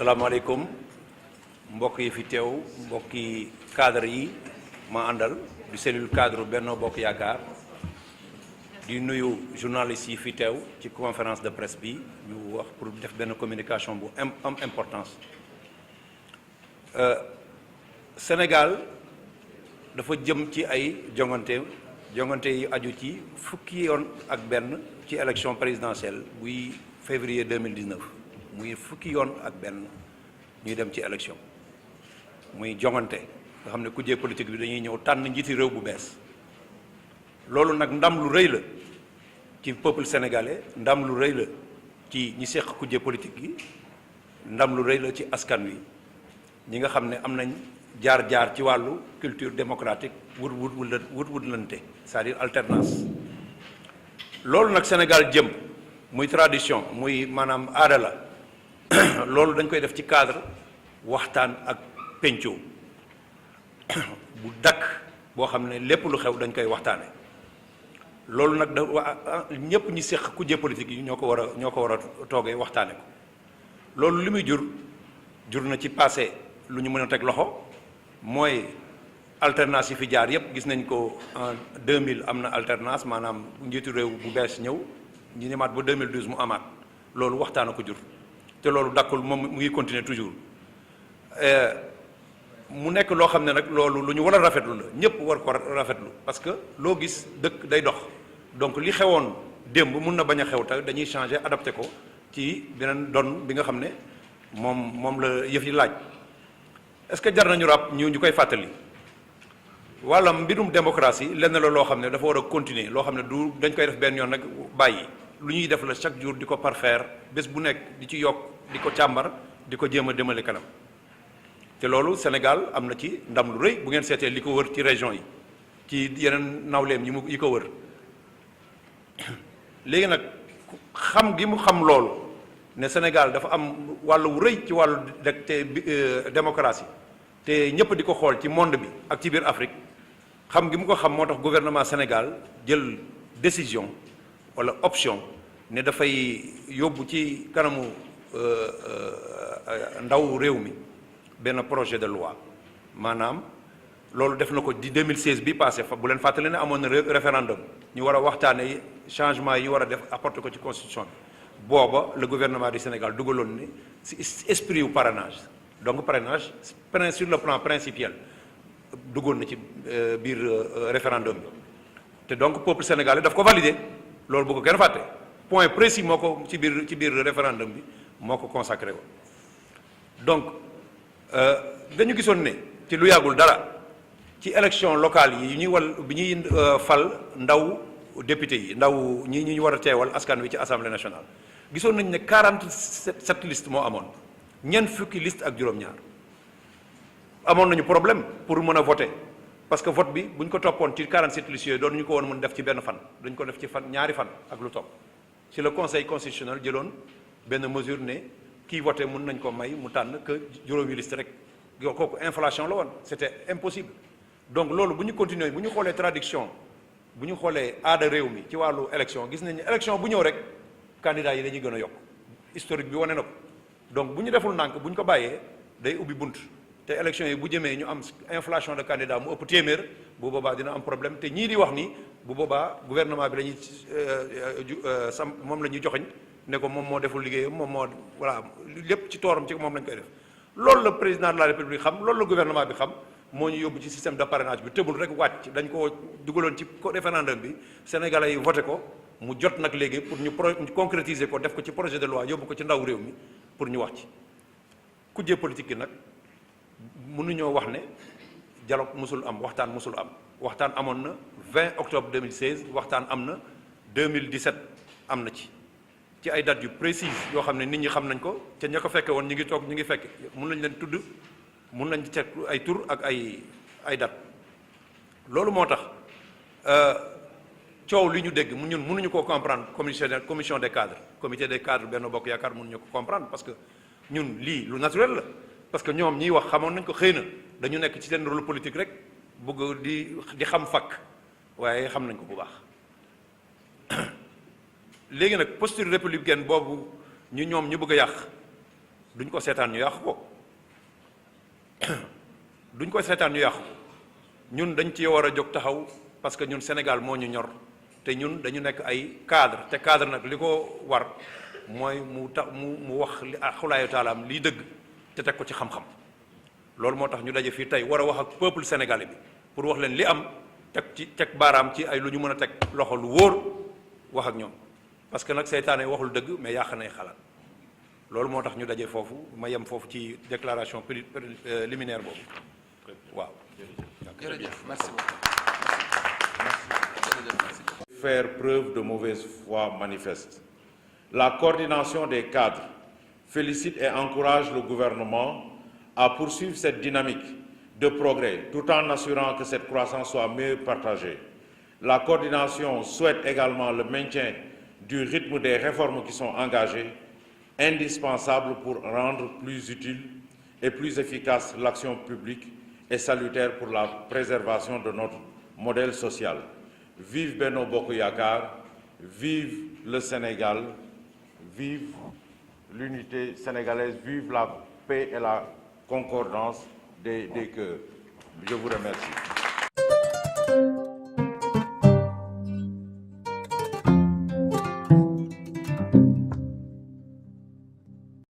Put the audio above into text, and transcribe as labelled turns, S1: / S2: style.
S1: salaamaaleykum mbokk yi fi teew mbokki cadre yi ma àndal du cellule cadre Benno Bokk Yaakaar di nuyu journalistes yi fi teew ci conférence de presse bi ñu wax pour def benn communication bu am importance Sénégal dafa jëm ci ay jongante yi aju ci fukki yoon ak benn ci élection présidentielle buy février 2019 muy fukki yoon ak benn ñuy dem ci élection muy jongante nga xam ne kujje politique bi dañuy ñëw tànn njiiti réew bu bees loolu nag ndam lu rëy la ci peuple sénégalais ndam lu rëy la ci ñi seq kujje politique gi ndam lu rëy la ci askan wi ñi nga xam ne am nañ jaar-jaar ci wàllu culture démocratique wut-wutlante c'est-à-dire alternance loolu nag Sénégal jëm muy tradition muy maanaam aada la loolu dañ koy def ci cadre waxtaan ak pencoo bu dakk boo xam ne lépp lu xew dañ koy waxtaane loolu nag ñëpp ñi séq kujje politique yi ñoo ko war a toogee waxtaane ko loolu li muy jur na ci passé lu ñu mën a teg loxo mooy alternance yi fi jaar yépp gis nañ ko en 2000 am na alternance maanaam njiitu réew bu bees ñëw ñu ñëmaat ba 2012 mu amaat loolu waxtaan a ko jur te loolu dakkul moom mu ngi continuer toujours mu nekk loo xam ne nag loolu lu ñu war a rafetlu la ñëpp war ko rafetlu parce que loo gis dëkk day dox donc li xewoon démb mun na bañ a xew te dañuy changer adapté ko ci beneen don bi nga xam ne moom la yëf yi laaj est-ce que jar nañu rab ñu koy fàttali walla mbirum démocratie lenn la loo xam ne dafa war a continuer loo xam ne du dañ koy def benn yoon nag bàyyi lu ñuy def la chaque jour di ko parfaire bés bu nekk di ci yokk di ko càmbar di ko jéem a demale kanam te loolu Sénégal am na ci ndam lu rëy bu ngeen seetee li ko wër ci région yi ci yeneen nawleem yi ko wër léegi nag xam gi mu xam loolu ne Sénégal dafa am wàllu wu rëy ci wàllu démocratie te ñëpp di ko xool ci monde bi ak ci biir Afrique xam gi mu ko xam moo tax gouvernement Sénégal jël décision wala option ne dafay yóbbu ci kanamu ndaw réew mi benn projet de loi maanaam loolu def na ko di 2016 bi passé fa bu leen fàttali ne amoon na référendum ñu war a waxtaane changement yi war a def apporter ko ci constitution bi booba le gouvernement du Sénégal dugaloon ne si esprit wu parrainage donc parrainage sur le plan principiel duggoon na ci biir référendum bi te donc peuple sénégalais daf ko validé loolu bu ko kenn fàtte point précis moo ko ci biir référendum bi moo ko consacré woon donc dañu gisoon ne ci lu yàggul dara ci élection locale yi bi ñuy fal ndaw député yi ndaw ñi ñu war a teewal askan wi ci assemblée nationale gisoon nañ ne 47 liste moo amoon ñeent fukki liste ak juróom-ñaar amoon nañu problème pour mën a voter parce que vote bi bu ñu ko toppoon ci 47 listes yooyu doon ñu ko woon mën def ci benn fan dañ ko def ci ñaari fan ak lu topp ci le conseil constitutionnel jëloon benn mesure ne kii voté mën nañ ko may mu tànn que juróomi liste rek yow kooku inflation la woon c'était impossible donc loolu bu ñu continuer bu ñu xoolee traduction bu ñu xoolee aada réew mi ci wàllu élection gis nañ ne élection bu ñëw rek candidats yi dañuy gën a yokk historique bi wane na ko donc bu ñu deful ndànk bu ñu ko bàyyee day ubbi bunt te élection yi bu jëmee ñu am inflation de candidat mu ëpp téeméer bu boobaa dina am problème te ñii di wax ni bu boobaa gouvernement bi lañuy moom la ñuy joxeñ ne ko moom moo deful liggéeyam moom moo voilà lépp ci tooram ci moom lañ koy def loolu la président de la république xam loolu la gouvernement bi xam moo ñu yóbbu ci système de parrainage bi tëbul rek wàcc dañ ko dugaloon ci référendum bi sénégalais yi voté ko mu jot nag léegi pour ñu concrétiser ko def ko ci projet de loi yóbbu ko ci ndaw réew mi pour ñu wax ci kujje politique gi nag mënuñoo wax ne dialogue musul am waxtaan amoon na 20 octobre 2016 waxtaan am na 2017 am na ci ay dates yu précises yoo xam ne nit ñi xam nañ ko te ña ko fekke woon ñu ngi toog ñu ngi fekk mun nañ leen tudd mun nañ ci ay tur ak ay dates loolu moo tax coow li ñu dégg ñun mënuñu koo comprendre commission des cadres comité des cadres Benno Bokk Yaakaar mënuñu ko comprendre parce que ñun lii lu naturel la parce que ñoom ñiy wax xamoon nañ ko xëy na dañu nekk ci seen rôle politique rek bëgg di xam fakk waaye xam nañ ko bu baax léegi nag posture républicaine boobu ñu bëgg a yàq duñ ko seetaan ñu yàq ko duñ ko seetaan ñu yàq ko ñun dañ ci war a jóg taxaw parce que ñun Sénégal moo ñu ñor te ñun dañu nekk ay cadre te cadre nag li ko war mooy mu wax li xulaayu taalaam liy dëgg te teg ko ci xam-xam loolu moo tax ñu daje fii tey war a wax ak peuple sénégalais bi pour wax leen li am teg baaraam ci ay lu ñu mën a teg loxo lu wóor wax ak ñoom parce que nag seytaane waxul dëgg mais yàq nay xalaat loolu moo tax ñu daje foofu ma yem foofu ci déclaration liminaire boobu waaw.
S2: jërëjëf merci beaucoup.
S3: Faire preuve de mauvaise foi manifeste. La coordination des cadres félicite et encourage le gouvernement à poursuivre cette dynamique de progrès tout en assurant que cette croissance soit mieux partagée. La coordination souhaite également le maintien du rythme des réformes qui sont engagées, indispensables pour rendre plus utile et plus efficace l'action publique et salutaire pour la préservation de notre modèle social. Vive Benno Bokk Yakaar, vive le Sénégal, vive l'unité sénégalaise, vive la paix et la concordance des cœurs. Je vous remercie.